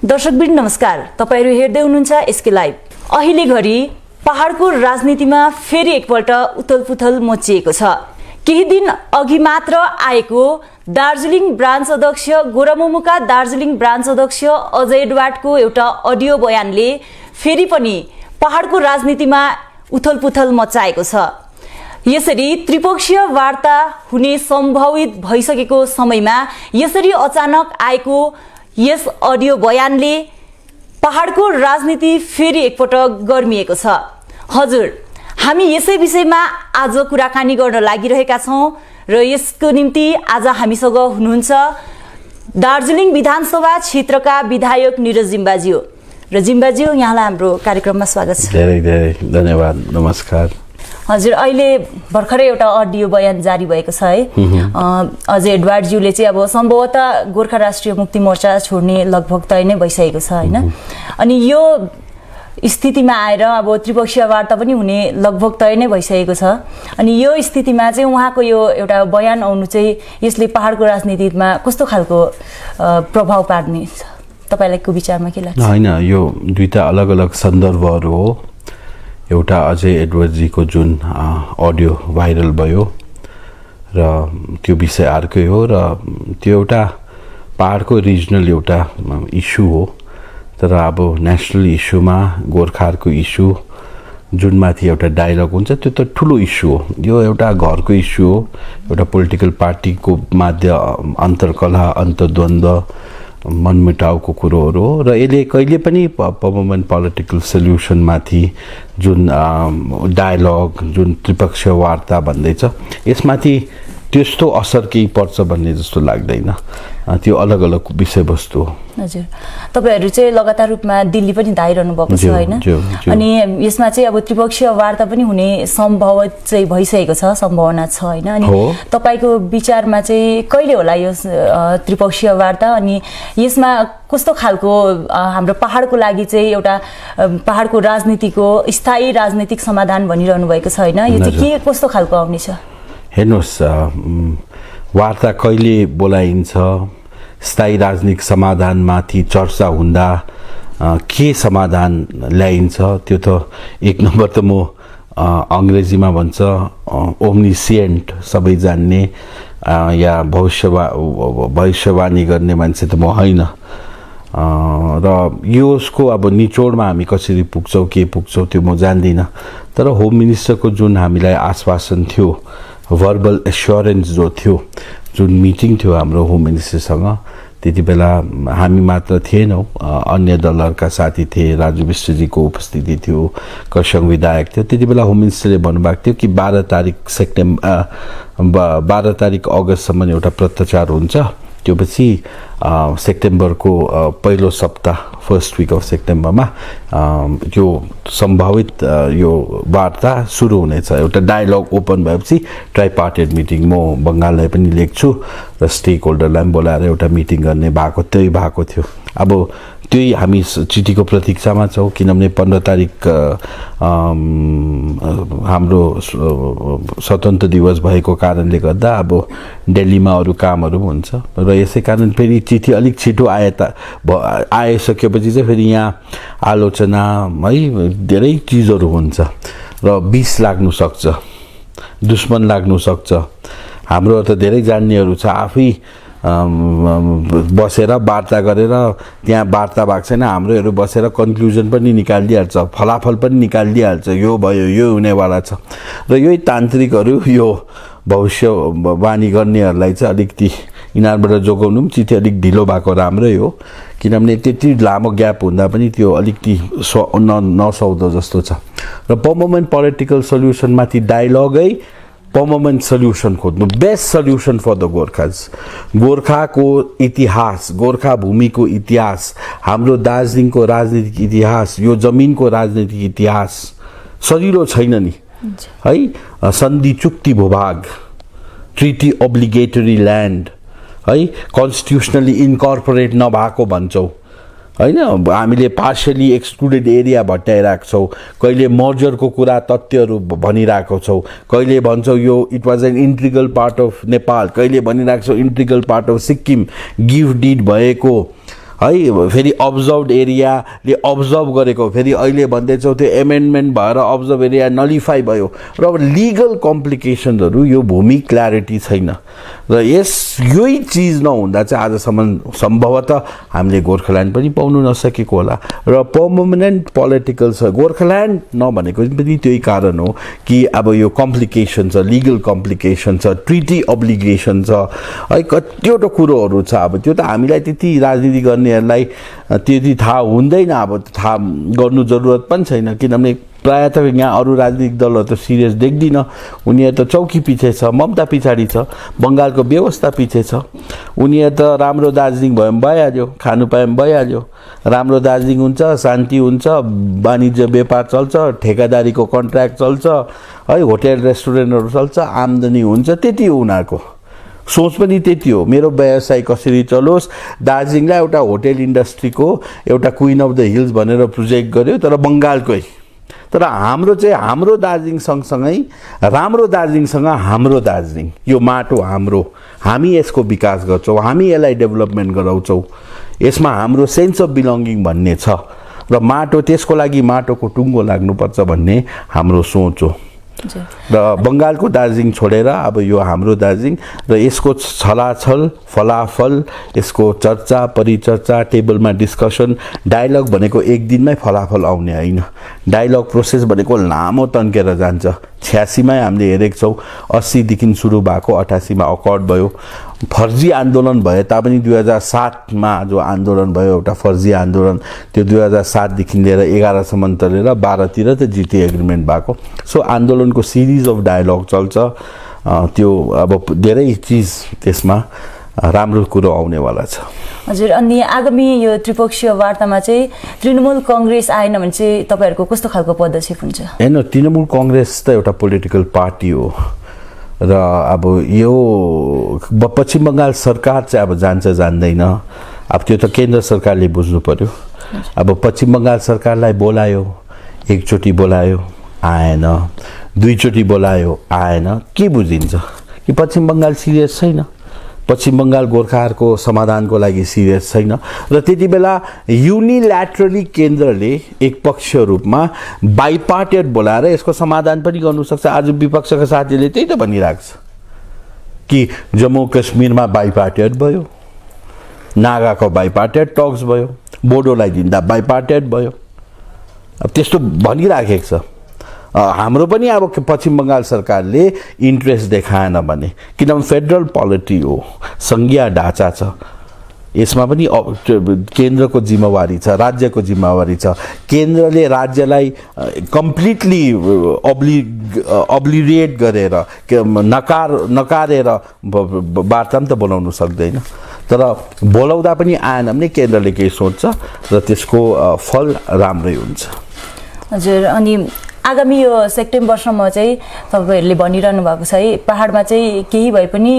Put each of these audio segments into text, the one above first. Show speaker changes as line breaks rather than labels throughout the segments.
दर्शकवृन्द नमस्कार, तपाईहरु हेर्दै हुनुहुन्छ एसके लाइभ। अहिले घडी पहाडको राजनीतिमा फेरि एकपल्ट उथलपुथल मचिएको छ। केही दिन अघि मात्र आएको दार्जिलिङ ब्रान्च अध्यक्ष गोरामुमुका दार्जिलिङ ब्रान्च अध्यक्ष अजय एडवर्डको एउटा अडियो बयानले फेरि पनि पहाडको राजनीतिमा उथलपुथल मचाएको छ। यसरी त्रिपक्षीय वार्ता हुने सम्भावित भइसकेको समयमा यसरी अचानक आएको यस अडियो बयानले पहाडको राजनीति फेरि एकपटक गर्मिएको छ। हजुर, हामी यसै विषयमा आज कुराकानी गर्न लागिरहेका छौं र यसको निम्ति आज हामीसँग हुनुहुन्छ दार्जिलिङ विधानसभा क्षेत्रका विधायक निरज जिम्बाज्यू। र जिम्बाज्यू, यहाँलाई हाम्रो कार्यक्रममा स्वागत छ।
धेरै धेरै धन्यवाद, नमस्कार।
हजुर, अहिले भर्खरै एउटा अडियो बयान जारी भएको छ है। अजय एडवर्डज्यूले चाहिँ अब सम्भवतः गोर्खा राष्ट्रिय मुक्ति मोर्चा छोड्ने लगभग तय नै भइसकेको छ हैन। अनि यो स्थितिमा आएर अब त्रिपक्षीय वार्ता पनि हुने लगभग तय नै भइसकेको छ। अनि यो स्थितिमा चाहिँ उहाँको यो एउटा बयान आउनु चाहिँ यसले पहाडको राजनीतिमा कस्तो खालको प्रभाव पार्ने छ, तपाईलाई को विचारमा के लाग्छ?
हैन, यो दुईटा अलग अलग सन्दर्भहरू हो। एउटा अजय एडवर्डजीको जुन अडियो भाइरल भयो र त्यो विषय अर्कै हो र त्यो एउटा पहाडको रिजनल एउटा इस्यु हो। तर अब नेसनल इस्युमा गोर्खाहरूको इस्यु जुन माथि एउटा डायलग हुन्छ त्यो त ठुलो इस्यु हो। यो एउटा घरको इस्यु हो, एउटा पोलिटिकल पार्टीको माध्य अन्तर्कलह अन्तर्द्वन्द्व मनमुटाउको कुरोहरू हो र यसले कहिले पनि पर्मनेन्ट पोलिटिकल सल्युसनमाथि जुन डायलग जुन त्रिपक्षीय वार्ता भन्दैछ यसमाथि त्यस्तो असर केही पर्छ भन्ने जस्तो लाग्दैन। त्यो अलग अलग विषयवस्तु हो।
हजुर, तपाईहरु चाहिँ लगातार रूपमा दिल्ली पनि धाइरहनु भएको छ हैन? अनि यसमा चाहिँ अब त्रिपक्षीय वार्ता पनि हुने सम्भावना चाहिँ भइसकेको छ, सम्भावना छ हैन? अनि तपाईको विचारमा चाहिँ कहिले होला यो त्रिपक्षीय वार्ता? अनि यसमा कस्तो खालको हाम्रो पहाडको लागि चाहिँ एउटा पहाडको राजनीतिको स्थायी राजनीतिक समाधान भनिरहनु भएको छ हैन? यो चाहिँ के कस्तो खालको आउने छ?
हेर्नुस्, वार्ता कहिले बोलाइन्छ, स्थायी राजनीतिक समाधानमाथि चर्चा हुँदा के समाधान ल्याइन्छ, त्यो त एक नम्बर त म अङ्ग्रेजीमा भन्छ ओम्निसिएन्ट, सबै जान्ने या भविष्यवाणी गर्ने मान्छे त म होइन। र यसको अब निचोडमा हामी कसरी पुग्छौँ के पुग्छौँ त्यो म जान्दिनँ। तर होम मिनिस्टरको जुन हामीलाई आश्वासन थियो, भर्बल एस्योरेन्स जो थियो, जुन मिटिङ थियो हाम्रो होम मिनिस्टरसँग, त्यति बेला हामी मात्र थिएनौँ, अन्य दलहरूका साथी थिए, राजु विष्टजीको उपस्थिति थियो, खरसाङ विधायक थियो। त्यति बेला होम मिनिस्टरले भन्नुभएको थियो कि 12 तारिक अगस्तसम्म एउटा पत्रचार हुन्छ, त्यो पछि सेप्टेम्बरको पहिलो सप्ताह फर्स्ट विक अफ सेप्टेम्बरमा यो सम्भावित यो वार्ता सुरु हुनेछ। एउटा डायलग ओपन भएपछि ट्राइपार्टेड मिटिङ म बङ्गाललाई पनि लेख्छु र स्टेक होल्डरलाई पनि बोलाएर एउटा मिटिङ गर्ने त्यही भएको थियो। अब त्यही हामी चिठीको प्रतीक्षामा छौँ, किनभने 15 तारिक हाम्रो स्वतन्त्र दिवस भएको कारणले गर्दा अब दिल्लीमा अरू कामहरू पनि हुन्छ र यसै कारण फेरि चिठी अलिक छिटो आइसकेपछि चाहिँ फेरि यहाँ आलोचना है धेरै चिजहरू हुन्छ र विष लाग्नु सक्छ, दुश्मन लाग्नु सक्छ। हाम्रो त धेरै जान्नेहरू छ, आफै बसेर वार्ता गरेर त्यहाँ वार्ता भएको छैन, हाम्रोहरू बसेर कन्क्लुजन पनि निकालिदिइहाल्छ, फलाफल पनि निकालिदिइहाल्छ, यो भयो यो हुनेवाला छ। र यही तान्त्रिकहरू यो भविष्यवाणी गर्नेहरूलाई चाहिँ अलिकति यिनीहरूबाट जोगाउनु पनि चिठी अलिक ढिलो भएको राम्रै हो, किनभने त्यति लामो ग्याप हुँदा पनि त्यो अलिकति नसौदो जस्तो छ। र पर्मनेन्ट पोलिटिकल सल्युसनमाथि डायलगै पर्मनेन्ट सल्युसन खोज्नु, best solution for the Gorkhas. गोर्खाको इतिहास, गोर्खा भूमिको इतिहास, हाम्रो दार्जिलिङको राजनीतिक इतिहास, यो जमिनको राजनीतिक इतिहास सजिलो छैन नि है। सन्धि चुक्ति भूभाग, ट्रिटी ओब्लिगेटरी ल्यान्ड है, कन्स्टिट्युसनली इन्कर्पोरेट नभएको भन्छौँ हैन, हामीले पार्शियली एक्सक्लुडेड एरिया भट्याइरहेको छौँ, कहिले मर्जरको कुरा तथ्यहरू भनिरहेको छौँ, कहिले भन्छौँ यो it was an integral part of Nepal, कहिले भनिरहेको छौँ integral part of Sikkim, gift deed भएको है फेरि अब्जर्भड एरियाले अब्जर्भ गरेको फेरि अहिले भन्दैछौ त्यो एमेन्डमेन्ट भएर अब्जर्भ एरिया नलिफाई भयो र अब लिगल कम्प्लिकेसन्सहरू यो भूमि क्ल्यारिटी छैन र यही चिज नहुँदा चाहिँ आजसम्म सम्भवतः हामीले गोर्खाल्यान्ड पनि पाउनु नसकेको होला र पर्मनेन्ट पोलिटिकल छ गोर्खाल्यान्ड नभनेको पनि त्यही कारण हो कि अब यो कम्प्लिकेसन छ लिगल कम्प्लिकेसन छ ट्रिटी अब्लिगेसन छ है कतिवटा कुरोहरू छ अब त्यो त हामीलाई त्यति राजनीति गर्नेहरूलाई त्यति थाहा हुँदैन अब थाहा गर्नु जरुरत पनि छैन किनभने प्रायः त यहाँ अरू राजनीतिक दलहरू त सिरियस देख्दिनँ उनीहरू त चौकी पछि छ ममता पछाडि छ बङ्गालको व्यवस्था पछि छ उनीहरू त राम्रो दार्जिलिङ भयो भने भइहाल्यो खानु पायो भने भइहाल्यो राम्रो दार्जिलिङ हुन्छ शान्ति हुन्छ वाणिज्य व्यापार चल्छ ठेकादारीको कन्ट्र्याक्ट चल्छ है होटेल रेस्टुरेन्टहरू चल्छ आम्दानी हुन्छ त्यति हो उनीहरूको सोच पनि त्यति हो मेरो व्यवसाय कसरी चलोस् दार्जिलिङलाई एउटा होटेल इन्डस्ट्रीको एउटा क्विन अफ द हिल्स भनेर प्रोजेक्ट गर्यो तर बङ्गालकै तर हाम्रो चाहिँ हाम्रो दार्जिलिङ सँगसँगै राम्रो दार्जिलिङसँग हाम्रो दार्जिलिङ यो माटो हाम्रो हामी यसको विकास गर्छौँ हामी यसलाई डेभलपमेन्ट गराउँछौँ यसमा हाम्रो सेन्स अफ बिलोङ्गिङ भन्ने छ र माटो त्यसको लागि माटोको टुङ्गो लाग्नुपर्छ भन्ने हाम्रो सोच हो र बङ्गालको दार्जिलिङ छोडेर अब यो हाम्रो दार्जिलिङ र यसको छलाछल फलाफल यसको चर्चा परिचर्चा टेबलमा डिस्कसन डायलग भनेको एक दिनमै फलाफल आउने होइन डायलग प्रोसेस भनेको लामो तन्केर जान्छ 86 मै हामीले हेरेको छौँ 80 देखि सुरु भएको 88 मा अकर्ड भयो फर्जी आन्दोलन भए तापनि 2007 मा जो आन्दोलन भयो एउटा फर्जी आन्दोलन त्यो 2007 देखि लिएर 11 सम्म तरेर 12 तिर त जिटी एग्रिमेन्ट भएको सो आन्दोलनको सिरिज अफ डायलग चल्छ त्यो अब धेरै चीज त्यसमा राम्रो कुरो आउनेवाला छ
हजुर अनि आगामी यो त्रिपक्षीय वार्तामा चाहिँ तृणमूल कांग्रेस आएन भने चाहिँ तपाईहरुको कस्तो खालको पदक्षेप हुन्छ
हैन तृणमूल कांग्रेस त एउटा पोलिटिकल पार्टी हो र अब यो पश्चिम बंगाल सरकार चाहिँ अब जान्छ जान्दैन अब त्यो त केन्द्र सरकारले बुझ्नु पर्यो अब पश्चिम बंगाल सरकारलाई बोलायो एकचोटी बोलायो आएन दुईचोटी बोलायो आएन के बुझिन्छ कि पश्चिम बंगाल सिरियस छैन पश्चिम बंगाल गोर्खाहरूको समाधानको लागि सिरियस छैन र त्यति बेला युनिल्याटरली केन्द्रले एकपक्षीय रूपमा बाइपार्टेड बोलाएर यसको समाधान पनि गर्नु सक्छ आज विपक्षका साथीले त्यही त भनिरहेको छ कि जम्मू कश्मीरमा बाइपार्टेड भयो नागाको बाइपार्टेड टक्स भयो बोडोलाई दिँदा बाइपार्टेड भयो अब त्यस्तो भनिराखेको छ हाम्रो पनि अब पश्चिम बंगाल सरकारले इन्ट्रेस्ट देखाएन भने किनभने फेडरल पोलिटी हो संघीय ढाँचा छ यसमा पनि केन्द्रको जिम्मेवारी छ राज्यको जिम्मेवारी छ केन्द्रले राज्यलाई कम्प्लिटली अब्लिरेट गरेर नकारेर वार्ता पनि त बोलाउन सक्दैन तर बोलाउँदा पनि आएन भने केन्द्रले केही सोच्छ र त्यसको फल राम्रै हुन्छ
हजुर अनि आगामी यो सेप्टेम्बरसम्म चाहिँ तपाईहरुले भनिरहनु भएको छ है पहाडमा चाहिँ केही भए पनि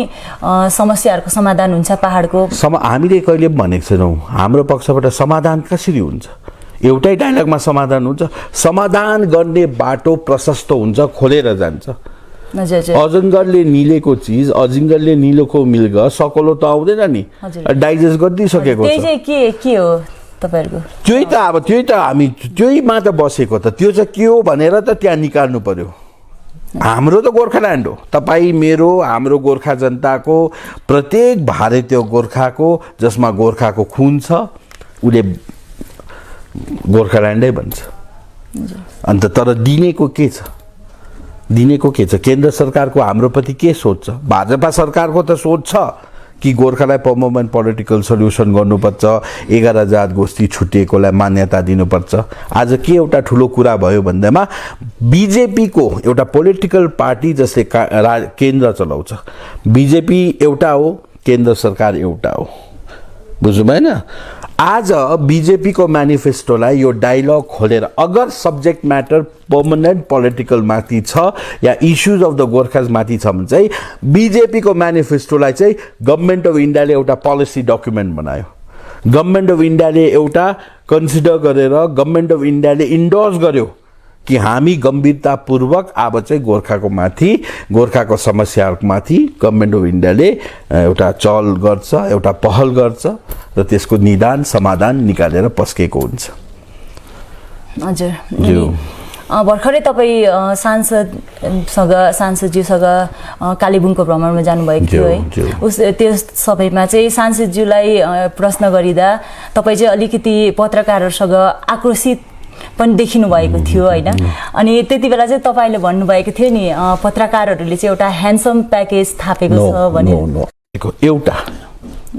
समस्याहरुको समाधान हुन्छ पहाडको
हामीले कहिले पनि भनेको छैनौं हाम्रो पक्षबाट समाधान कसरी हुन्छ एउटै डायलगमा समाधान हुन्छ समाधान गर्ने बाटो प्रशस्त हुन्छ खोलेर जान्छ अजिङ्गरले निलेको चिज अजिङ्गरले निलोको मिल्ग सकोलो त आउँदैन नि डाइजेस्ट गरिदिसकेको छ
त्यही चाहिँ के हो तपाईहरुको
त्यही त अब त्यही त हामी त्यहीमा त बसेको त त्यो चाहिँ के हो भनेर त त्यहाँ निकाल्नु पर्यो हाम्रो त गोर्खाल्यान्ड हो तपाई मेरो हाम्रो गोर्खा जनताको प्रत्येक भारतीय गोर्खाको जसमा गोर्खाको खून छ उले गोर्खाल्यान्डै भन्छ अन्त तर दिनेको के छ केन्द्र सरकारको हाम्रो प्रति के सोच छ भाजपा सरकारको त सोच छ कि गोर्खालाई पर्मनेन्ट पोलिटिकल सल्युसन गर्नुपर्छ 11 जात गोष्ठी छुटिएकोलाई मान्यता दिनुपर्छ आज के एउटा ठुलो कुरा भयो भन्दैमा बीजेपी को एउटा पोलिटिकल पार्टी जसले केन्द्र चलाउँछ बीजेपी एउटा हो केन्द्र सरकार एउटा हो बुझ्नु भएन आज बीजेपी को म्यानिफेस्टोलाई यो डायलग खोलेर अगर सब्जेक्ट म्याटर पर्मनेन्ट पोलिटिकल माथि छ या इश्यूज अफ द गोर्खाज माथि छ भने चाहिँ बीजेपी को म्यानिफेस्टोलाई चाहिँ गभर्नमेन्ट अफ इन्डियाले एउटा पोलिसी डकुमेन्ट बनायो गभर्नमेन्ट अफ इन्डियाले एउटा कन्सिडर गरेर गभर्नमेन्ट अफ इन्डियाले इन्डोर्स गर्यो कि हामी गम्भीरतापूर्वक अब चाहिँ गोर्खाको माथि गोर्खाको समस्याहरूको माथि गभर्नमेन्ट अफ इन्डियाले एउटा चहल गर्छ, एउटा पहल गर्छ र त्यसको निदान समाधान निकालेर पस्केको हुन्छ।
हजुर, भर्खरै तपाईँ सांसदज्यूसँग कालेबुङको भ्रमणमा जानुभएको थियो है, त्यो सबैमा चाहिँ सांसदज्यूलाई प्रश्न गरिँदा तपाईँ चाहिँ अलिकति पत्रकारहरूसँग आक्रोशित पनि देखिनु भएको थियो होइन। अनि त्यति बेला चाहिँ तपाईँले भन्नुभएको थियो नि पत्रकारहरूले चाहिँ एउटा ह्यान्डसम प्याकेज थापेको छ भने।
एउटा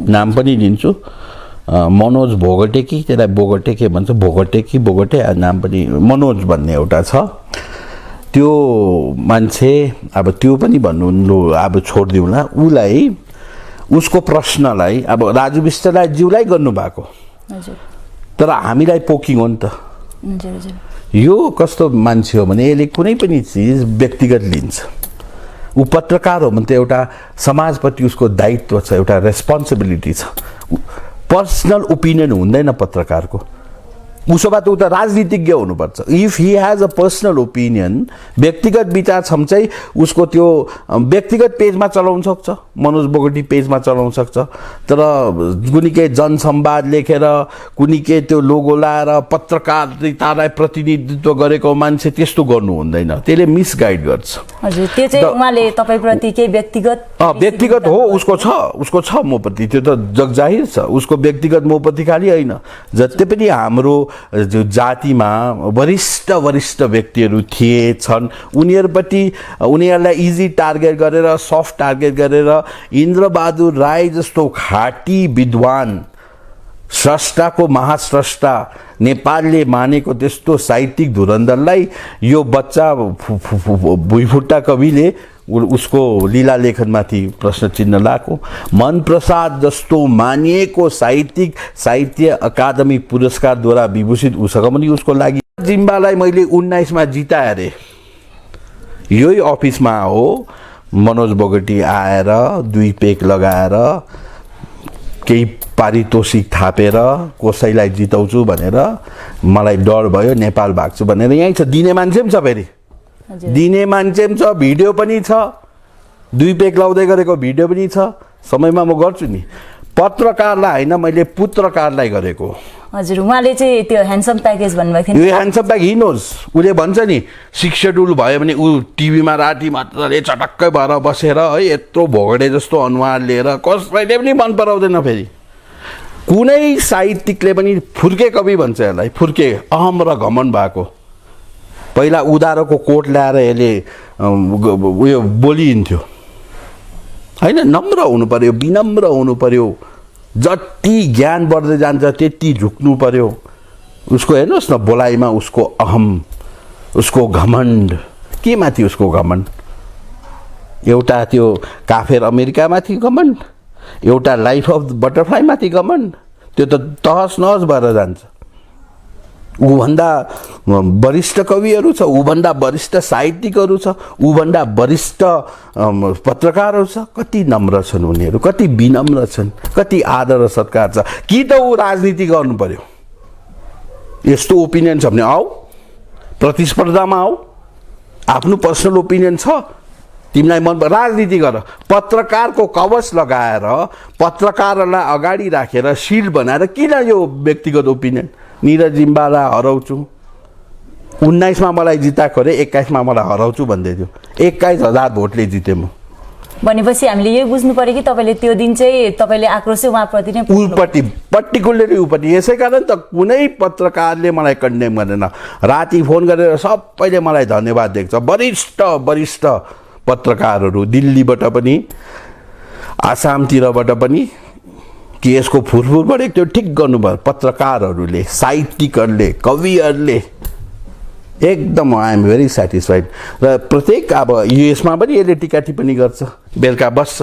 नाम पनि दिन्छु, मनोज भोगटे कि त्यसलाई बोगटे के भन्छ, भोगटे कि बोगटे नाम पनि मनोज भन्ने एउटा छ। त्यो मान्छे अब त्यो पनि भन्नु अब छोडिदिउँला, उसलाई उसको प्रश्नलाई अब राजु विष्टलाई ज्यूलाई गर्नुभएको, तर हामीलाई पोकिङ हो नि त। यो कस्तो मान्छे हो भने यसले कुनै पनि चिज व्यक्तिगत लिन्छ। ऊ पत्रकार हो भने त एउटा समाजप्रति उसको दायित्व छ, एउटा रेस्पोन्सिबिलिटी छ। पर्सनल ओपिनियन हुँदैन पत्रकारको। उसो भए त ऊ त राजनीतिज्ञ हुनुपर्छ। If he has a personal opinion, व्यक्तिगत विचार छ चाहिँ उसको त्यो व्यक्तिगत पेजमा चलाउन सक्छ, मनोज बोगटी पेजमा चलाउन सक्छ। तर कुनै के जनसंवाद लेखेर कुनै के त्यो लोगो लाएर पत्रकारितालाई प्रतिनिधित्व गरेको मान्छे त्यस्तो गर्नु हुँदैन, त्यसले मिसगाइड गर्छ।
हजुर, त्यो चाहिँ उहाँले तपाईप्रति के व्यक्तिगत
हो, उसको छ मप्रति, त्यो त जगजाहिर छ। उसको व्यक्तिगत मप्रति खालि होइन, जति पनि हाम्रो जो जातिमा वरिष्ठ व्यक्तिहरू थिए छन् उनीहरूलाई इजी टार्गेट गरेर, सफ्ट टार्गेट गरेर इन्द्रबहादुर राई जस्तो खाटी विद्वान, स्रष्टाको महास्रष्टा, नेपालले मानेको त्यस्तो साहित्यिक धुरन्धरलाई यो बच्चा भुइँफुट्टा कविले उसको लीला लेखनमाथि प्रश्न चिन्ह लाएको। मन प्रसाद जस्तो मानिएको साहित्य अकादमी पुरस्कारद्वारा विभूषित उसँग पनि उसको लागि जिम्बालाई मैले 19 मा जिताए अरे। यही अफिसमा हो मनोज बोगटी आएर 2 पेक लगाएर केही पारितोषिक थापेर कसैलाई जिताउँछु भनेर मलाई डर भयो, नेपाल भाग्छु भनेर। यहीँ छ, दिने मान्छे पनि छ, फेरि दिने मान्छे पनि छ, भिडियो पनि छ, 2 पेक लाउँदै गरेको भिडियो पनि छ। समयमा म गर्छु नि। पत्रकारलाई होइन, मैले पुत्रकारलाई गरेको।
हजुर, उहाँले चाहिँ त्यो ह्यान्डसम प्याकेज भन्नुभएको थियो।
यो ह्यान्डसम प्याकेज हिँड्नुहोस्, उसले भन्छ नि 6 शेड्युल भयो भने ऊ टिभीमा राति मात्रले चटक्कै भएर बसेर है यत्रो भोगडे जस्तो अनुहार लिएर कसैले पनि मन पराउँदैन। फेरि कुनै साहित्यिकले पनि फुर्के कवि भन्छ यसलाई, फुर्के अहम र घमण्ड भएको। पहिला उधारोको कोट ल्याएर यसले उयो बोलिन्थ्यो होइन। नम्र हुनु पर्यो, विनम्र हुनु पर्यो। जति ज्ञान बढ्दै जान्छ त्यति झुक्नु पर्यो। उसको हेर्नुहोस् न बोलाइमा उसको अहम, उसको घमण्ड। के माथि उसको घमण्ड? एउटा त्यो काफेर अमेरिकामाथि घमण्ड, एउटा लाइफ अफ बटरफ्लाई माथि घमण्ड। त्यो त तहस नहस भएर जान्छ। ऊभन्दा वरिष्ठ कविहरू छ, ऊभन्दा वरिष्ठ साहित्यिकहरू छ, ऊभन्दा वरिष्ठ पत्रकारहरू छ। कति नम्र छन् उनीहरू, कति विनम्र छन्, कति आदर र सत्कार छ। कि त ऊ राजनीति गर्नु पर्यो। यस्तो ओपिनियन छ भने आऊ, प्रतिस्पर्धामा आऊ। आफ्नो पर्सनल ओपिनियन छ, तिमीलाई मन राजनीति गर। पत्रकारको कवच लगाएर पत्रकारलाई अगाडि राखेर शिल्ड बनाएर किन यो व्यक्तिगत ओपिनियन? निरज जिम्बालाई हराउँछु, 19 मा मलाई जिताएको अरे, 21 मा मलाई हराउँछु भन्दै थियो। 21,000 भोटले जिते म।
भनेपछि हामीले यो बुझ्नु पर्यो कि तपाईँले त्यो दिन चाहिँ तपाईँले आक्रोश उहाँप्रति नै
उल्पट्टि पर्टिकुलरली उल्पट्टि। यसै कारण त कुनै पत्रकारले मलाई कन्डेम गरेन। राति फोन गरेर सबैले मलाई धन्यवाद दिएको छ। वरिष्ठ पत्रकारहरू दिल्लीबाट पनि, आसामतिरबाट पनि कि यसको फुरफुर बढेको त्यो ठिक गर्नुभयो। पत्रकारहरूले, साहित्यिकहरूले, कविहरूले एकदम आई एम भेरी सेटिस्फाइड। र प्रत्येक अब युएसमा पनि यसले टिका टिप्पणी गर्छ, बेलुका बस्छ,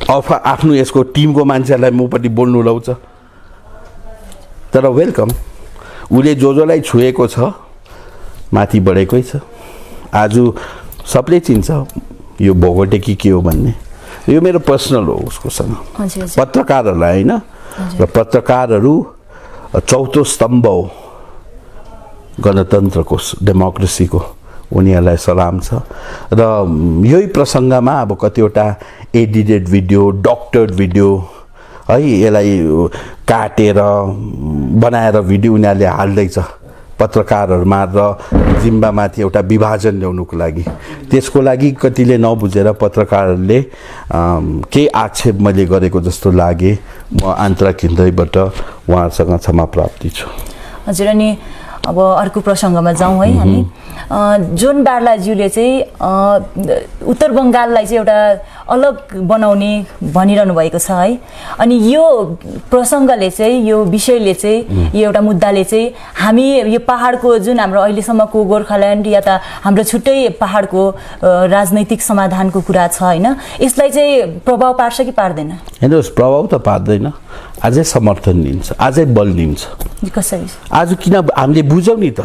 आफ्नो यसको टिमको मान्छेहरूलाई मपट्टि बोल्नु लाउँछ। तर वेलकम, उसले जोलाई छुएको छ माथि बढेकै छ। आज सबले चिन्छ यो भोगटे के हो भन्ने। यो मेरो पर्सनल हो उसकोसँग। पत्रकारहरूलाई होइन, र पत्रकारहरू चौथो स्तम्भ हो। गणतन्त्रको डेमोक्रेसीको उनीहरूलाई सलाम छ। र यही प्रसङ्गमा अब कतिवटा एडिटेड भिडियो, डक्टर्ड भिडियो है, यसलाई काटेर बनाएर भिडियो उनीहरूले हाल्दैछ पत्रकारहरूमा र जिम्बामाथि एउटा विभाजन ल्याउनुको लागि। त्यसको लागि कतिले नबुझेर पत्रकारहरूले केही आक्षेप मैले गरेको जस्तो लागे। म आन्तरिक हृदयबाट उहाँसँग क्षमा प्राप्ति छु।
हजुर, अनि अब अर्को प्रसङ्गमा जाउँ है हामी। जोन बार्लाज्यूले चाहिँ उत्तर बङ्गाललाई चाहिँ एउटा अलग बनाउने भनिरहनु भएको छ है। अनि यो प्रसङ्गले चाहिँ, यो विषयले चाहिँ, यो एउटा मुद्दाले चाहिँ हामी यो पहाडको जुन हाम्रो अहिलेसम्मको गोर्खाल्यान्ड या त हाम्रो छुट्टै पहाडको राजनैतिक समाधानको कुरा छ होइन, यसलाई चाहिँ प्रभाव पार्छ कि पार्दैन?
हेर्नुहोस्, प्रभाव त पार्दैन, अझै समर्थन दिन्छ, अझै बल दिन्छ।
कसरी?
आज किन हामीले बुझौँ नि त,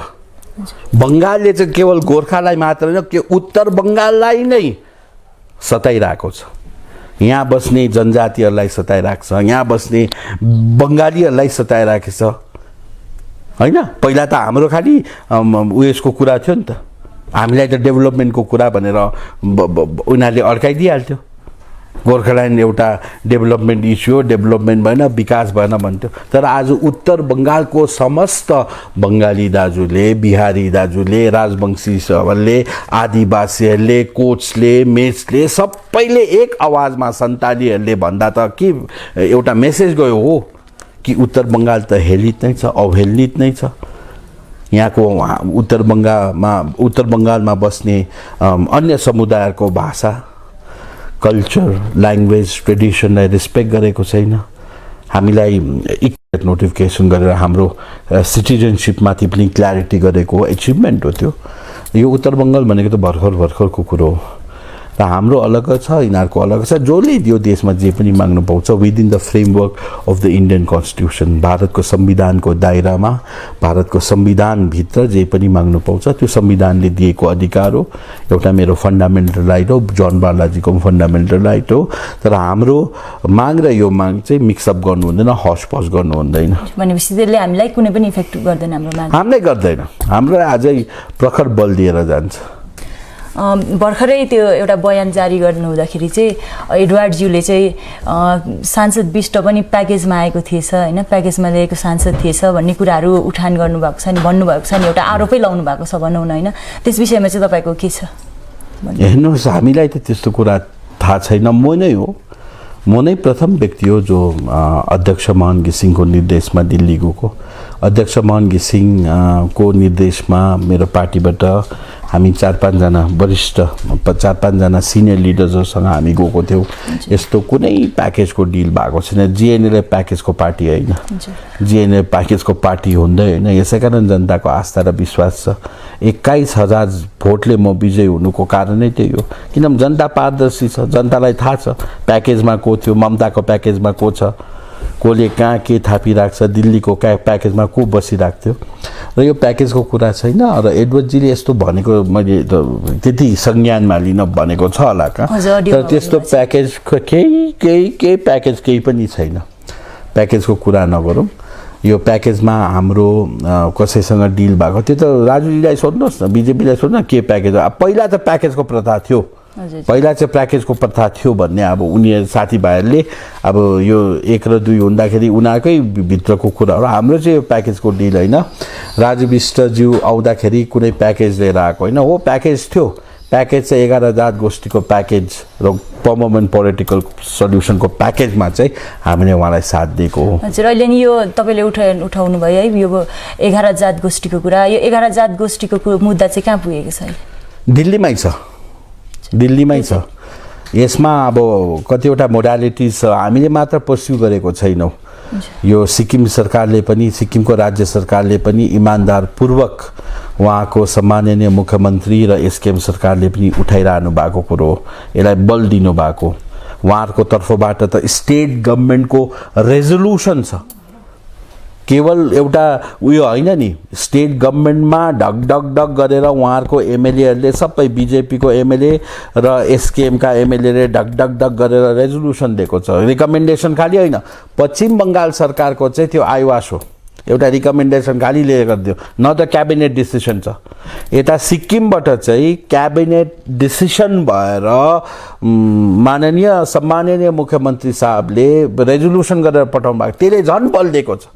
बङ्गालले चाहिँ केवल गोर्खालाई मात्र होइन, के उत्तर बङ्गाललाई नै सताइरहेको छ। यहाँ बस्ने जनजातिहरूलाई सताइरहेको छ, यहाँ बस्ने बङ्गालीहरूलाई सताइरहेको छ होइन। पहिला त हाम्रो खालि उयसको कुरा थियो नि त, हामीलाई त डेभलपमेन्टको कुरा भनेर उनीहरूले अड्काइदिइहाल्थ्यो। गोर्खाल्यान्ड एउटा डेभलपमेन्ट इस्यु हो, डेभलपमेन्ट भएन, विकास भएन भन्थ्यो। तर आज उत्तर बङ्गालको समस्त बङ्गाली दाजुले, बिहारी दाजुले, राजवंशी सबले, आदिवासीहरूले, कोचले, मेचले सबैले एक आवाजमा सन्तालीहरूले भन्दा त के एउटा मेसेज गयो हो कि उत्तर बङ्गाल त हेलित नै छ, अवहेलित नै छ। यहाँको उत्तर बङ्गालमा बस्ने अन्य समुदायको भाषा, कल्चर, ल्याङ्ग्वेज, ट्रेडिसनलाई रेस्पेक्ट गरेको छैन। हामीलाई इक्वेट नोटिफिकेसन गरेर हाम्रो सिटिजनसिपमाथि पनि क्ल्यारिटी गरेको एचिभमेन्ट हो त्यो। यो उत्तर बङ्गाल भनेको त भर्खरको कुरो हो र हाम्रो अलग छ, यिनीहरूको अलग छ। जसले यो देशमा जे पनि माग्नु पाउँछ within the framework of the Indian constitution, भारतको संविधानको दायरामा, भारतको संविधानभित्र जे पनि माग्नु पाउँछ त्यो संविधानले दिएको अधिकार हो। एउटा मेरो फन्डामेन्टल राइट हो, जोन बार्लाजीको फन्डामेन्टल राइट हो। तर हाम्रो माग र यो माग चाहिँ मिक्सअप गर्नु हुँदैन, हसपस गर्नु हुँदैन।
भनेपछि त्यसले हामीलाई कुनै पनि इफेक्ट गर्दैन? हाम्रो माग
हामीलाई गर्दैन, हाम्रो अझै प्रखर बल दिएर जान्छ।
भर्खरै त्यो एउटा बयान जारी गर्नु हुँदाखेरि चाहिँ एडवार्डज्यूले चाहिँ सांसद विष्ट पनि प्याकेजमा आएको थिएछ होइन, प्याकेजमा ल्याएको सांसद थिएछ भन्ने कुराहरू उठान गर्नुभएको छ नि, भन्नुभएको छ नि, एउटा आरोपै लाउनु भएको छ भनौँ न होइन। त्यस विषयमा चाहिँ तपाईँको के छ?
हेर्नुहोस्, हामीलाई त त्यस्तो कुरा थाहा छैन। म नै प्रथम व्यक्ति हो जो अध्यक्ष मोहन घिसिङको निर्देशमा दिल्ली गएको। अध्यक्ष मोहन घिसिङको निर्देशमा मेरो पार्टीबाट हामी 4-5 वरिष्ठ 4-5 सिनियर लिडर्सहरूसँग हामी गएको थियौँ। यस्तो कुनै प्याकेजको डिल भएको छैन। जिएनएलए प्याकेजको पार्टी होइन, जिएनएलए प्याकेजको पार्टी हुँदै होइन। यसै कारण जनताको आस्था र विश्वास छ। 21,000 भोटले म विजय हुनुको कारणै त्यही हो, किनभने जनता पारदर्शी छ, जनतालाई थाहा छ प्याकेजमा को थियो, ममताको प्याकेजमा को छ, कोले कहाँ के थापिरहेको छ, दिल्लीको प्याकेजमा को बसिरहेको थियो। र यो प्याकेजको कुरा छैन। र एडवर्डजीले यस्तो भनेको मैले त्यति संज्ञानमा लिन भनेको छ होला कहाँ, तर त्यस्तो प्याकेज केही प्याकेज केही पनि छैन। प्याकेजको कुरा नगरौँ। यो प्याकेजमा हाम्रो कसैसँग डिल भएको त्यो त राजुजीलाई सोध्नुहोस् न, बिजेपीलाई सोध्नु न के प्याकेज। पहिला त प्याकेजको प्रथा थियो, पहिला चाहिँ प्याकेजको प्रथा थियो भन्ने अब उनीहरू साथीभाइहरूले अब यो 1 र 2 हुँदाखेरि उनीहरूकै भित्रको कुरा हो। हाम्रो चाहिँ यो प्याकेजको डिल होइन। राजु विष्टज्यू आउँदाखेरि कुनै प्याकेज लिएर आएको होइन, हो प्याकेज थियो। प्याकेज चाहिँ 11 जात गोष्ठीको प्याकेज र पर्मनेन्ट पोलिटिकल सल्युसनको प्याकेजमा चाहिँ हामीले उहाँलाई साथ दिएको हो।
हजुर, अहिले नि यो तपाईँले उठाउनु भयो है यो 11 जात गोष्ठीको कुरा। यो 11 जात गोष्ठीको मुद्दा चाहिँ कहाँ पुगेको छ?
दिल्लीमै छ, दिल्लीमै छ। यसमा अब कतिवटा मोडालिटिज छ, हामीले मात्र पर्स्यु गरेको छैनौँ। यो सिक्किम सरकारले पनि, सिक्किमको राज्य सरकारले पनि इमान्दारपूर्वक उहाँको सम्माननीय मुख्यमन्त्री र एसकेएम सरकारले पनि उठाइरहनु भएको कुरो हो। यसलाई बल दिनुभएको उहाँहरूको तर्फबाट त स्टेट गभर्मेन्टको रेजोल्युसन छ। केवल एउटा उयो होइन नि, स्टेट गभर्मेन्टमा ढक गरेर उहाँहरूको एमएलएहरूले सबै बिजेपीको एमएलए र एसकेएमका एमएलएले ढक गरेर रेजोल्युसन दिएको छ। रिकमेन्डेसन खालि होइन, पश्चिम बङ्गाल सरकारको चाहिँ त्यो आइवास हो, एउटा रिकमेन्डेसन खालिले गरिदियो, न त क्याबिनेट डिसिसन छ। यता सिक्किमबाट चाहिँ क्याबिनेट डिसिसन भएर माननीय सम्माननीय मुख्यमन्त्री साहबले रेजोल्युसन गरेर पठाउनु भएको, त्यसले झन् बल दिएको छ।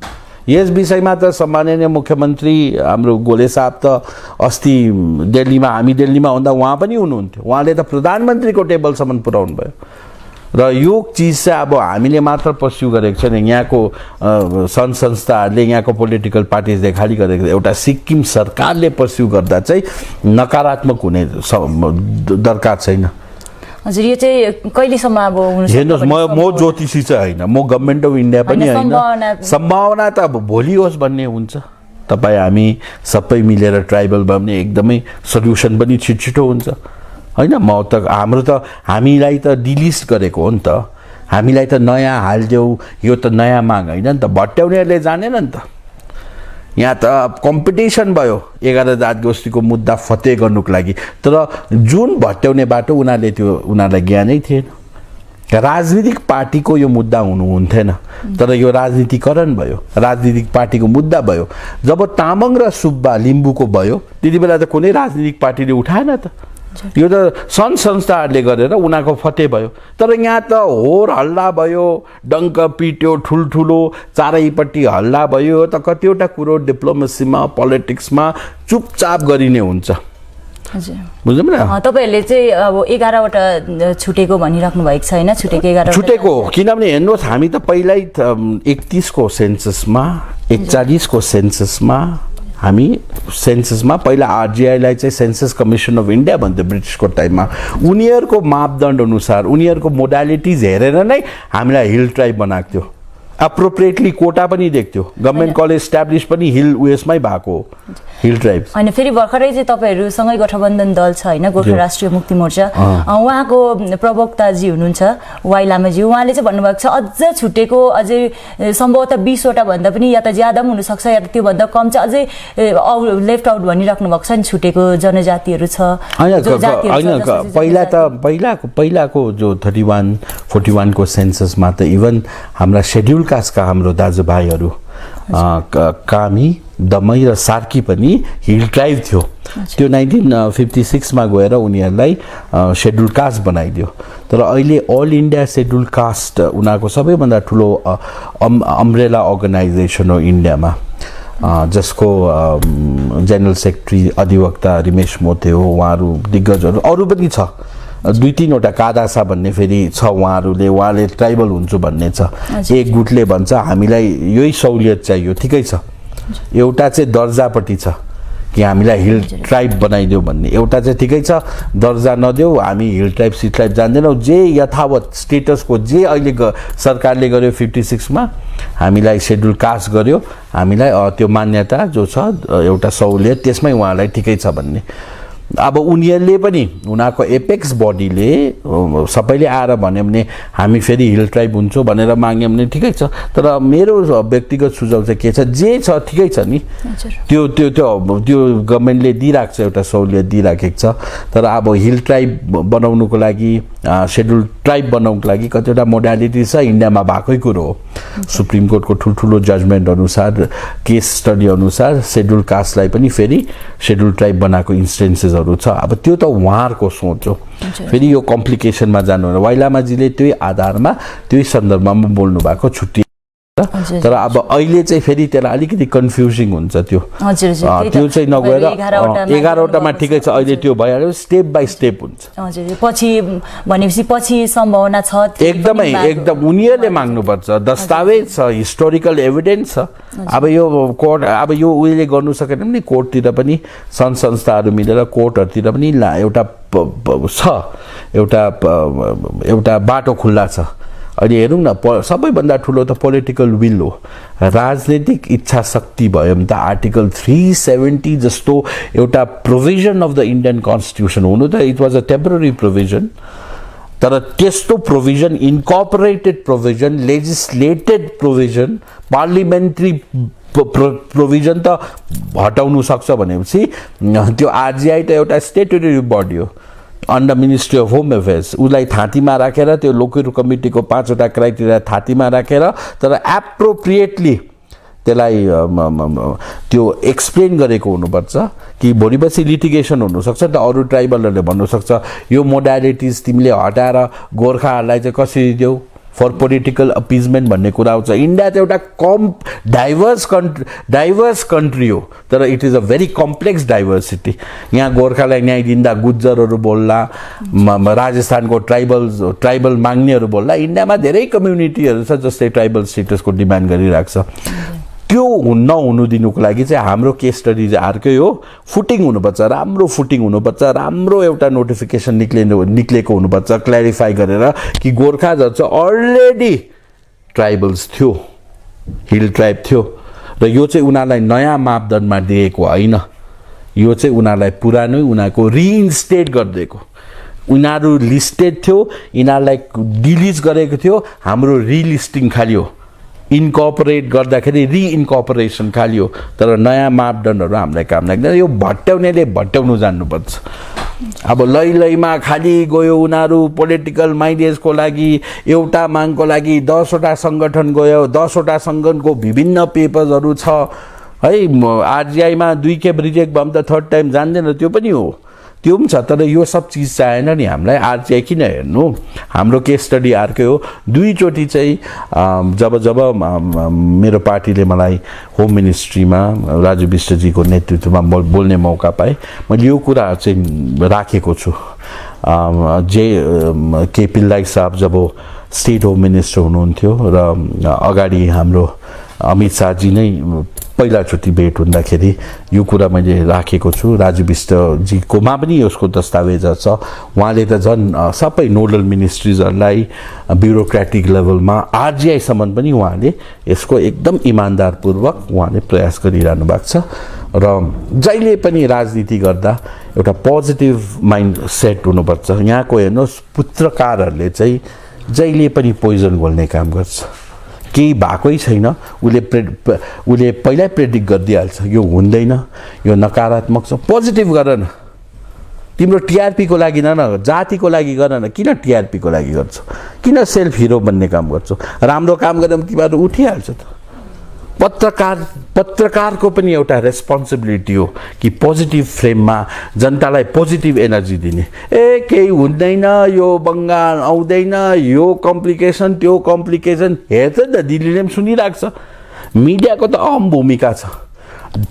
यस विषयमा त सम्माननीय मुख्यमन्त्री हाम्रो गोले साहब त अस्ति दिल्लीमा, हामी दिल्लीमा हुँदा उहाँ पनि हुनुहुन्थ्यो, उहाँले त प्रधानमन्त्रीको टेबलसम्म पुर्याउनु भयो। र यो चिज चाहिँ अब हामीले मात्र पर्स्यु गरेको छैन, यहाँको सङ्घ संस्थाहरूले, यहाँको पोलिटिकल पार्टिजले खालि गरेको, एउटा सिक्किम सरकारले पर्स्यु गर्दा चाहिँ नकारात्मक हुने दरकार छैन।
हजुर, यो चाहिँ कहिलेसम्म अब हुन सक्छ?
हेर्नुहोस्, म ज्योतिषी चाहिँ होइन, म गभर्मेन्ट अफ इन्डिया पनि होइन। सम्भावना त अब भोलि होस् भन्ने हुन्छ। तपाईँ हामी सबै मिलेर ट्राइबल भयो भने एकदमै सल्युसन पनि छिटो हुन्छ होइन। म त हाम्रो त हामीलाई त डिलिस्ट गरेको हो नि त, हामीलाई त नयाँ हालिदेऊ, यो त नयाँ माग होइन नि त, भट्ट्याउनेहरूले जानेन नि त। यहाँ त कम्पिटिसन भयो 11 जात गोष्ठीको मुद्दा फतेह गर्नुको लागि, तर जुन भट्ट्याउने बाटो उनीहरूलाई ज्ञानै थिएन। राजनीतिक पार्टीको यो मुद्दा हुन्थेन, तर यो राजनीतिकरण भयो, राजनीतिक पार्टीको मुद्दा भयो। जब तामाङ र सुब्बा लिम्बूको भयो त्यति बेला त कुनै राजनीतिक पार्टीले उठाएन त, यो त सङ्घ संस्थाहरूले गरेर उनीहरूको फतेह भयो। तर यहाँ त होर हल्ला भयो, डङ्क पिट्यो, ठुल्ठुलो चारैपट्टि हल्ला भयो, त कतिवटा कुरो डिप्लोमेसीमा पोलिटिक्समा चुपचाप गरिने हुन्छ। बुझ्नु न?
तपाईँहरूले चाहिँ अब 11वटा छुटेको भनिराख्नु भएको छ होइन?
छुटेको किनभने हेर्नुहोस्, हामी त पहिल्यै 31 को सेन्ससमा, 41 को सेन्ससमा हामी सेन्ससमा पहिला आरजिआईलाई चाहिँ सेन्सस कमिसन अफ इन्डिया भन्थ्यो ब्रिटिसको टाइममा। उनीहरूको मापदण्ड अनुसार, उनीहरूको मोडालिटिज हेरेर नै हामीलाई हिल ट्राइब बनाएको थियो। एप्रोप्रिएटली कोटा पनि देख्थ्यो, गभर्मेन्ट कलेज इस्टाब्लिस पनि हिल उयसमै भएको हो, हिल ट्राइब
होइन। फेरि भर्खरै चाहिँ तपाईँहरूसँगै गठबन्धन दल छ होइन, गोर्खा राष्ट्रिय मुक्ति मोर्चा, उहाँको प्रवक्ताजी हुनुहुन्छ वाइ लामाजी, उहाँले चाहिँ भन्नुभएको छ अझ छुटेको अझै सम्भवतः 20वटा भन्दा पनि या त ज्यादा पनि हुनसक्छ या त त्योभन्दा कम चाहिँ अझै लेफ्ट आउट भनिराख्नु भएको छ नि, छुटेको जनजातिहरू छ।
होइन, पहिलाको जो 31-41 को सेन्ससमा त इभन हाम्रा सेड्युल कास्टका हाम्रो दाजुभाइहरू कामी, दमाई र सार्की पनि हिल ट्राइब थियो। त्यो 1956मा गएर उनीहरूलाई सेड्युल कास्ट बनाइदियो। तर अहिले अल इन्डिया सेड्युल कास्ट उनीहरूको सबैभन्दा ठुलो अम्ब्रेला अर्गनाइजेसन हो इन्डियामा, जसको जेनरल सेक्रेटरी अधिवक्ता रिमेश मोते हो। उहाँहरू दिग्गजहरू अरू पनि छ, 2-3वटा कादासा भन्ने फेरि छ, उहाँले ट्राइबल हुन्छु भन्ने छ। एक गुटले भन्छ हामीलाई यही सहुलियत चाहियो, ठिकै छ। एउटा चाहिँ दर्जापट्टि छ कि हामीलाई हिल ट्राइब बनाइदेऊ भन्ने, एउटा चाहिँ ठिकै छ दर्जा नदेऊ, हामी हिल ट्राइब सी ट्राइब जान्दैनौँ, जे यथावत स्टेटसको जे अहिले सरकारले गर्यो 56मा हामीलाई सेड्युल कास्ट गर्यो, हामीलाई त्यो मान्यता जो छ एउटा सहुलियत त्यसमै उहाँलाई ठिकै छ भन्ने। अब उनीहरूले पनि उनीहरूको एपेक्स बडीले सबैले आएर भन्यो भने हामी फेरि हिल ट्राइब हुन्छौँ भनेर माग्यो भने ठिकै छ। तर मेरो व्यक्तिगत सुझाव चाहिँ के छ, जे छ ठिकै छ नि, त्यो गभर्मेन्टले दिइरहेको छ, एउटा सहुलियत दिइराखेको छ। तर अब हिल ट्राइब बनाउनुको लागि, सेड्युल ट्राइब बनाउनुको लागि कतिवटा मोडालिटी छ, इन्डियामा भएकै कुरो हो। सुप्रिम कोर्टको ठुल्ठुलो जजमेन्ट अनुसार, केस स्टडी अनुसार सेड्युल कास्टलाई पनि फेरि सेड्युल ट्राइब बनाएको इन्स्टेन्सेस छ। अब त्यो त उहाँहरूको सोच हो, फेरि यो कम्प्लिकेसनमा जानु होइन। वाइ लामाजीले त्यही आधारमा त्यही सन्दर्भमा बोल्नु भएको छुट्टी, तर अब अहिले चाहिँ फेरि त्यसलाई अलिकति कन्फ्युजिङ हुन्छ। त्यो चाहिँ नगएर 11वटामा ठिकै छ, अहिले त्यो भइहाल्यो, स्टेप बाई स्टेप हुन्छ।
हजुर, पछि भनेपछि पछि सम्भावना छ
एकदम उनीहरूले माग्नुपर्छ, दस्तावेज छ, हिस्टोरिकल एभिडेन्स छ। अब यो कोर्ट, अब यो उहिले गर्नु सकेन भने कोर्टतिर पनि सङ्घ संस्थाहरू मिलेर कोर्टहरूतिर पनि एउटा बाटो खुल्ला छ। अहिले हेरौँ न, सबैभन्दा ठुलो त पोलिटिकल विल हो, राजनीतिक इच्छा शक्ति भयो भने त आर्टिकल 370 जस्तो एउटा provision of the Indian constitution हुनु त it was a temporary provision, तर त्यस्तो provision, incorporated provision, legislated provision, parliamentary provision त हटाउनु सक्छ भनेपछि त्यो आरजिआई त एउटा स्टेटुटरी बडी हो under ministry of home affairs. उसलाई थाँतीमा राखेर त्यो लोकल कमिटीको 5वटा क्राइटेरिया थाँतीमा राखेर, तर एप्रोप्रिएटली त्यसलाई त्यो एक्सप्लेन गरेको हुनुपर्छ कि भोलि पछि लिटिगेसन हुनसक्छ नि त। अरू ट्राइबलहरूले भन्नुसक्छ यो मोडालिटिज तिमीले हटाएर गोर्खाहरूलाई चाहिँ कसरी देऊ फर पोलिटिकल अपिजमेन्ट भन्ने कुरा आउँछ। इन्डिया त एउटा डाइभर्स कन्ट्री हो, तर it is a very complex diversity. यहाँ गोर्खालाई न्याय दिँदा गुज्जरहरू बोल्ला, राजस्थानको ट्राइबल माग्नेहरू बोल्ला। इन्डियामा धेरै कम्युनिटीहरू छ जसले ट्राइबल स्टेटसको डिमान्ड गरिरहेको छ। त्यो नहुनु दिनुको लागि चाहिँ हाम्रो केस स्टडी चाहिँ अर्कै हो। फुटिङ हुनुपर्छ, राम्रो फुटिङ हुनुपर्छ, राम्रो एउटा नोटिफिकेसन निक्लेको हुनुपर्छ क्ल्यारिफाई गरेर कि गोर्खाजहरू चाहिँ अलरेडी ट्राइबल्स थियो, हिल ट्राइब थियो र यो चाहिँ उनीहरूलाई नयाँ मापदण्डमा दिएको होइन, यो चाहिँ उनीहरूलाई पुरानै उनीहरूको रिइन्स्टेट गरिदिएको। उनीहरू लिस्टेड थियो, यिनीहरूलाई डिलिज गरेको थियो, हाम्रो रिलिस्टिङ खाली हो। इन्कर्पोरेट गर्दाखेरि रिइन्कर्पोरेसन खाली हो, तर नयाँ मापदण्डहरू हामीलाई काम लाग्दैन। यो भट्याउनेले भट्याउनु जान्नुपर्छ। अब लैमा खाली गयो उनीहरू पोलिटिकल माइलेजको लागि, एउटा मागको लागि 10वटा सङ्गठन गयो, 10वटा सङ्गठनको विभिन्न पेपर्सहरू छ है। आरजिआईमा 2 खेप रिजेक्ट भयो भने त 3rd टाइम जान्दैन, त्यो पनि हो, त्यो पनि छ। तर यो सब चिज चाहिएन नि हामीलाई। आरजिआई किन हेर्नु, हाम्रो केस स्टडी अर्कै हो। 2 चोटि चाहिँ जब मेरो पार्टीले मलाई होम मिनिस्ट्रीमा राजु विष्टजीको नेतृत्वमा बोल्ने मौका पाएँ, मैले यो कुरा चाहिँ राखेको छु। के पिल्लाई साहब जब स्टेट होम मिनिस्टर हुनुहुन्थ्यो र अगाडि हाम्रो अमित शाहजी नै पहिलाचोटि भेट हुँदाखेरि यो कुरा मैले राखेको छु। राजु विष्टजीकोमा पनि यसको दस्तावेज छ। उहाँले त झन् सबै नोडल मिनिस्ट्रिजहरूलाई ब्युरोक्रेटिक लेभलमा आरजिआईसम्म पनि उहाँले यसको एकदम इमान्दारपूर्वक उहाँले प्रयास गरिरहनु भएको छ। र जहिले पनि राजनीति गर्दा एउटा पोजिटिभ माइन्ड सेट हुनुपर्छ। यहाँको हेर्नुहोस् पत्रकारहरूले चाहिँ जहिले पनि पोइजन घोल्ने काम गर्छ। केही भएकै छैन, उसले पहिल्यै प्रेडिक्ट गरिदिइहाल्छ यो हुँदैन, यो नकारात्मक छ। पोजिटिभ गर न, तिम्रो टिआरपीको लागि न जातिको लागि गर न। किन टिआरपीको लागि गर्छौ, किन सेल्फ हिरो बन्ने काम गर्छौ? राम्रो काम गरेर तिमीहरू उठिहाल्छ त। पत्रकारको पनि एउटा रेस्पोन्सिबिलिटी हो कि पोजिटिभ फ्रेममा जनतालाई पोजिटिभ एनर्जी दिने। केही हुँदैन, यो बङ्गाल आउँदैन, यो कम्प्लिकेसन त्यो कम्प्लिकेसन, हेर्छ नि त, दिल्लीले पनि सुनिरहेको छ। मिडियाको त अहम भूमिका छ।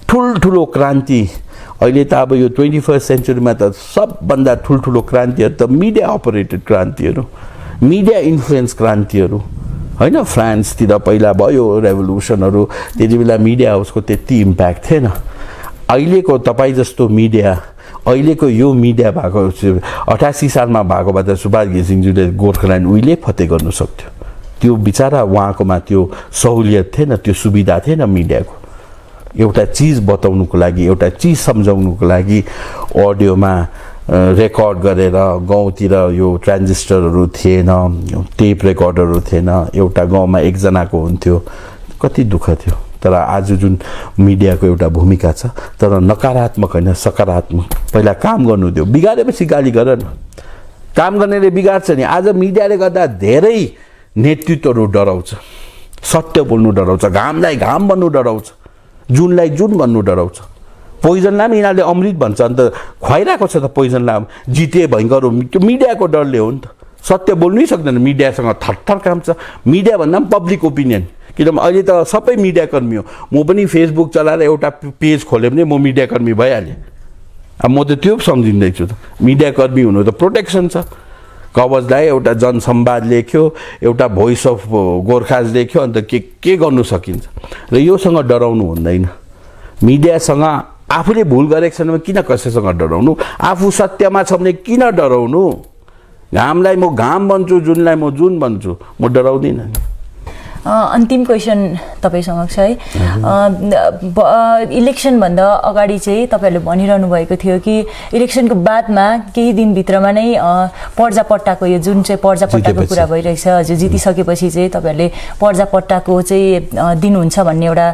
ठुल्ठुलो क्रान्ति अहिले त अब यो 21st सेन्चुरीमा त सबभन्दा ठुल्ठुलो क्रान्तिहरू त मिडिया अपरेटेड क्रान्तिहरू, मिडिया इन्फ्लुएन्स क्रान्तिहरू होइन। फ्रान्सतिर पहिला भयो रेभोल्युसनहरू, त्यति बेला मिडिया हाउसको त्यति इम्प्याक्ट थिएन। अहिलेको तपाईँ जस्तो मिडिया, अहिलेको यो मिडिया भएको 88 सालमा भएको भए त सुभाष घिसिङज्यूले गोर्खाल्यान्ड उहिले फतेह गर्नु सक्थ्यो। त्यो बिचरा उहाँकोमा त्यो सहुलियत थिएन, त्यो सुविधा थिएन मिडियाको। एउटा चिज बताउनुको लागि, एउटा चिज सम्झाउनुको लागि अडियोमा रेकर्ड गरेर, गाउँतिर यो ट्रान्जिस्टरहरू थिएन, टेप रेकर्डरहरू थिएन, एउटा गाउँमा एकजनाको हुन्थ्यो, कति दुःख थियो। तर आज जुन मिडियाको एउटा भूमिका छ, तर नकारात्मक होइन, सकारात्मक। पहिला काम गर्नु दियो, बिगारेपछि गाली गर न। काम गर्नेले बिगार्छ नि। आज मिडियाले गर्दा धेरै नेतृत्वहरू डराउँछ, सत्य बोल्नु डराउँछ, घामलाई घाम भन्नु डराउँछ, जुनलाई जुन भन्नु डराउँछ। पोइजनलाई पनि यिनीहरूले अमृत भन्छ, अन्त खुवाइरहेको छ त पोइजनलाई। जिते भयङ्कर हो, त्यो मिडियाको डरले हो नि त। सत्य बोल्नै सक्दैन, मिडियासँग थरथर काम छ। मिडिया भन्दा पनि पब्लिक ओपिनियन, किनभने अहिले त सबै मिडियाकर्मी हो। म पनि फेसबुक चलाएर एउटा पेज खोलेँ भने म मिडियाकर्मी भइहालेँ। अब म त त्यो सम्झिँदैछु त, मिडियाकर्मी हुनु त प्रोटेक्सन छ। कवचलाई एउटा जनसंवाद लेख्यो, एउटा भोइस अफ गोर्खाज लेख्यो, अन्त के गर्नु सकिन्छ। र योसँग डराउनु हुँदैन। मिडियासँग आफूले भुल गरेको छैन भने किन कसैसँग डराउनु? आफू सत्यमा छ भने किन डराउनु? घामलाई म घाम भन्छु, जुनलाई म जुन भन्छु, म डराउँदिनँ।
अन्तिम क्वेसन तपाईँ समक्ष है। इलेक्सनभन्दा अगाडि चाहिँ तपाईँहरूले भनिरहनु भएको थियो कि इलेक्सनको बादमा केही दिनभित्रमा नै पर्जापट्टाको, यो जुन चाहिँ पर्जापट्टाको कुरा भइरहेछ, हजुर जितिसकेपछि चाहिँ तपाईँहरूले पर्जापट्टाको चाहिँ दिनुहुन्छ भन्ने एउटा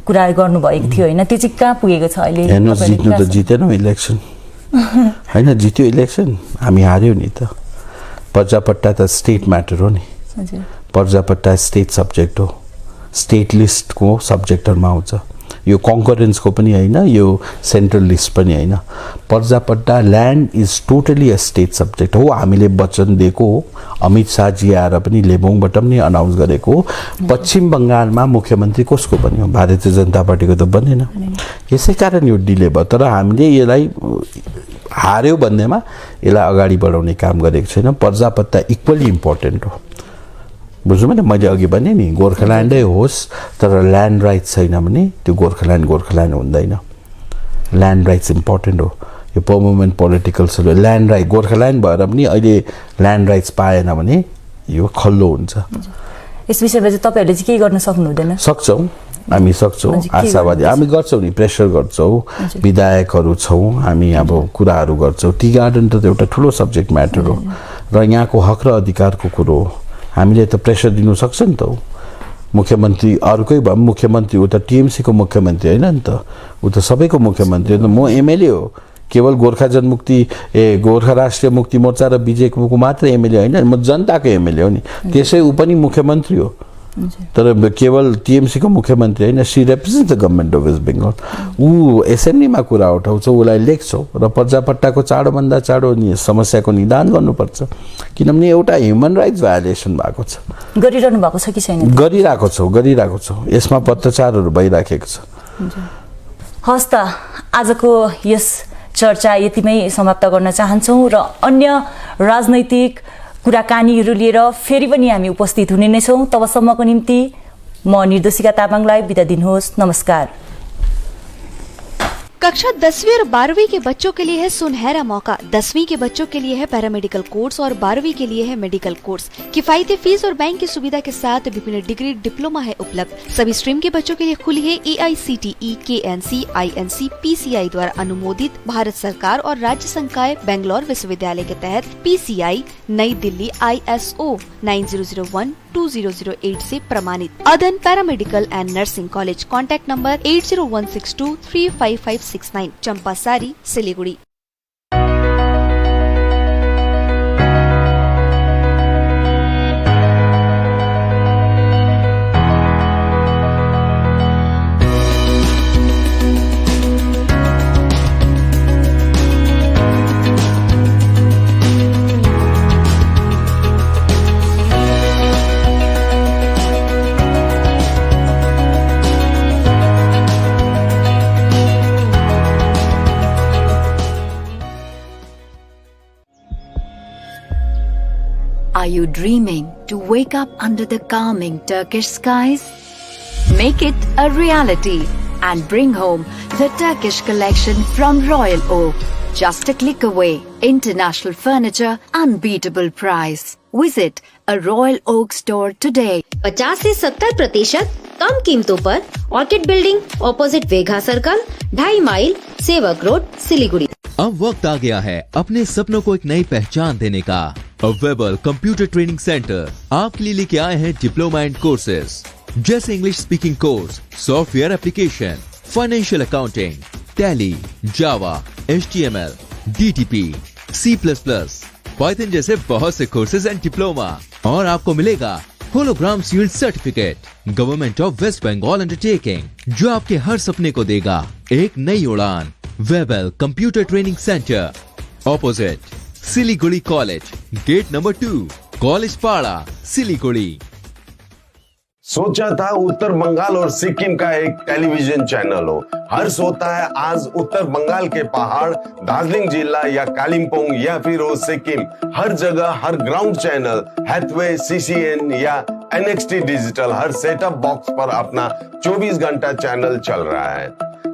कुरा गर्नुभएको थियो होइन? त्यो चाहिँ कहाँ पुगेको छ अहिले?
जित्नु त जितेनौँ इलेक्सन होइन, जित्यो इलेक्सन, हामी हार्यौँ नि त। पर्जापट्टा त स्टेट म्याटर हो नि, पर्जापट्टा स्टेट सब्जेक्ट हो। स्टेट लिस्टको सब्जेक्टहरूमा आउँछ। यो कङ्करेन्सको पनि होइन, यो सेन्ट्रल लिस्ट पनि होइन। पर्जापट्टा land is totally a state subject हो। हामीले वचन दिएको हो, अमित शाहजी आएर पनि लेबोङबाट पनि अनाउन्स गरेको हो। पश्चिम बङ्गालमा मुख्यमन्त्री कसको बन्यो? भारतीय जनता पार्टीको त बनेन। यसै कारण यो डिले भयो। तर हामीले यसलाई हार्यो भन्दैमा यसलाई अगाडि बढाउने काम गरेको छैन। पर्जापट्टा इक्वली इम्पोर्टेन्ट हो। बुझ्नु भने मैले अघि भने नि, गोर्खाल्यान्डै होस् तर ल्यान्ड राइट्स छैन भने त्यो गोर्खाल्यान्ड हुँदैन। ल्यान्ड राइट्स इम्पोर्टेन्ट हो। यो permanent political land right Gorkhaland भएर पनि अहिले ल्यान्ड राइट्स पाएन भने यो खल्लो हुन्छ।
यस विषयमा चाहिँ तपाईँहरूले चाहिँ के गर्न सक्नु हुँदैन?
सक्छौँ, हामी सक्छौँ, आशावादी हामी गर्छौँ नि, प्रेसर गर्छौँ, विधायकहरू छौँ हामी, अब कुराहरू गर्छौँ। टी गार्डन त एउटा ठुलो सब्जेक्ट म्याटर हो र यहाँको हक र अधिकारको कुरो हो। हामीले त प्रेसर दिनु सक्छ नि त। मुख्यमन्त्री अर्कै भए पनि मुख्यमन्त्री ऊ त टिएमसीको मुख्यमन्त्री होइन नि त, ऊ त सबैको मुख्यमन्त्री हो। म एमएलए हो, केवल गोर्खा गोर्खा राष्ट्रिय मुक्ति मोर्चा र बिजेपीको मात्र एमएलए होइन, म जनताको एमएलए हो नि। त्यसै ऊ पनि मुख्यमन्त्री हो, तर केवल टिएमसीको मुख्यमन्त्री होइन। She represent the government of West Bengal. ऊ एसेम्ब्लीमा कुरा उठाउँछ, उसलाई लेख्छौँ र पर्जापट्टाको चाँडोभन्दा चाँडो समस्याको निदान गर्नुपर्छ, किनभने एउटा ह्युमन राइट्स भायोलेसन भएको छ।
गरिरहनु भएको छ कि छैन?
गरिरहेको छौँ। यसमा पत्रचारहरू भइराखेको छ।
हस् त, आजको यस चर्चा यतिमै समाप्त गर्न चाहन्छौँ र अन्य राजनैतिक कुराकानीहरू लिएर फेरि पनि हामी उपस्थित हुने नै छौँ। तबसम्मको निम्ति म निर्देशिका तामाङलाई बिदा दिनुहोस्। नमस्कार।
कक्षा 10वीं और 12वीं के बच्चों के लिए है सुनहरा मौका। 10वीं के बच्चों के लिए है पैरामेडिकल कोर्स और 12वीं के लिए है मेडिकल कोर्स। किफायती फीस और बैंक की सुविधा के साथ विभिन्न डिग्री डिप्लोमा है उपलब्ध। सभी स्ट्रीम के बच्चों के लिए खुली है AICTE, KNC, INC, PCI द्वारा अनुमोदित भारत सरकार और राज्य संकाय बेंगलोर विश्वविद्यालय के तहत PCI नई दिल्ली ISO 9001-2008 से प्रमाणित अदन paramedical and nursing college. Contact number 8016235569, Champasari, Siliguri.
Are you dreaming to wake up under the calming Turkish skies? Make it a reality and bring home the Turkish collection from Royal Oak. Just a click away. International furniture, unbeatable price. Visit a Royal Oak store today.
50 से 70% कम कीमतों पर orchid building opposite Vega circle, 2.5 mile, Sevoke road, Siliguri.
अब वक्त आ गया है अपने सपनों को एक नई पहचान देने का। वेबल कंप्यूटर ट्रेनिंग सेंटर आपके लिए लेके आए हैं डिप्लोमा एंड कोर्सेज जैसे English speaking course, software application, financial accounting, Tally, Java, HTML, DTP, C++, Python जैसे बहुत से कोर्सेज एंड डिप्लोमा। और आपको मिलेगा hologram sealed certificate government of West Bengal undertaking, जो आपके हर सपने को देगा एक नई उड़ान। Webel computer training centre, opposite Siliguri college, gate number 2, college Para, Siliguri.
सोचा था उत्तर बंगाल और सिक्किम का एक टेलीविजन चैनल हो। हर्ष होता है आज उत्तर बंगाल के पहाड़, दार्जिलिंग जिला या कालिम्पोंग या फिर हो सिक्किम, हर जगह हर ग्राउंड चैनल हैथवे, CCN या NXT डिजिटल हर सेटअप बॉक्स पर अपना 24 घंटा चैनल चल रहा है।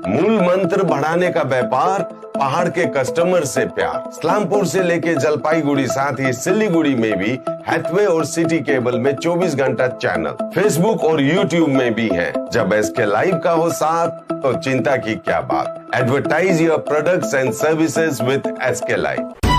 मूल मंत्र बढ़ाने का व्यापार, पहाड़ के कस्टमर से प्यार। इस्लामपुर से लेके जलपाईगुड़ी साथ ही सिलीगुड़ी में भी हैथवे और सिटी केबल में 24 घंटा चैनल, फेसबुक और यूट्यूब में भी है। जब SK लाइव का हो साथ तो चिंता की क्या बात। Advertise your products and services with SK live.